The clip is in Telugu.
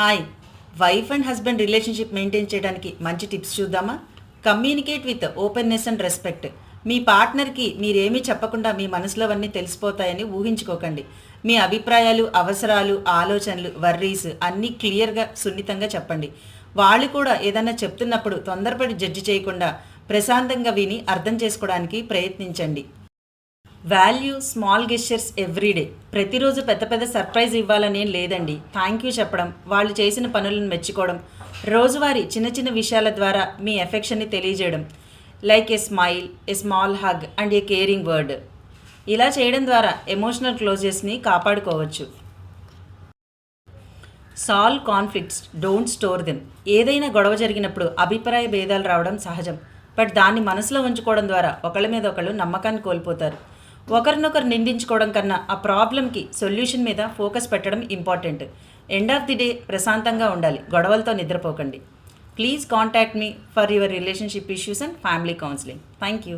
Hi, wife and husband relationship maintain చేయడానికి మంచి టిప్స్ చూద్దామా? Communicate with openness and respect. మీ పార్ట్నర్కి మీరేమీ చెప్పకుండా మీ మనసులోవన్నీ తెలిసిపోతాయని ఊహించుకోకండి. మీ అభిప్రాయాలు, అవసరాలు, ఆలోచనలు, వర్రీస్ అన్నీ క్లియర్గా, సున్నితంగా చెప్పండి. వాళ్ళు కూడా ఏదన్నా చెప్తున్నప్పుడు తొందరపడి జడ్జి చేయకుండా ప్రశాంతంగా విని అర్థం చేసుకోవడానికి ప్రయత్నించండి. Value small gestures everyday. ప్రతిరోజు పెద్ద పెద్ద సర్ప్రైజ్ ఇవ్వాలనేం లేదండి. థ్యాంక్ యూ చెప్పడం, వాళ్ళు చేసిన పనులను మెచ్చుకోవడం, రోజువారీ చిన్న చిన్న విషయాల ద్వారా మీ ఎఫెక్షన్ని తెలియజేయడం, like a smile, a small hug and A caring word. ఇలా చేయడం ద్వారా ఎమోషనల్ క్లోజెస్ని కాపాడుకోవచ్చు. Solve conflicts, don't store them. ఏదైనా గొడవ జరిగినప్పుడు అభిప్రాయ భేదాలు రావడం సహజం. బట్ దాన్ని మనసులో ఉంచుకోవడం ద్వారా ఒకళ్ళ మీద ఒకళ్ళు నమ్మకాన్ని కోల్పోతారు. ఒకరినొకరు నిందించుకోవడం కన్నా ఆ ప్రాబ్లంకి సొల్యూషన్ మీద ఫోకస్ పెట్టడం important. End of the day ప్రశాంతంగా ఉండాలి, గొడవలతో నిద్రపోకండి. Please contact me for your relationship issues and family counselling. Thank you.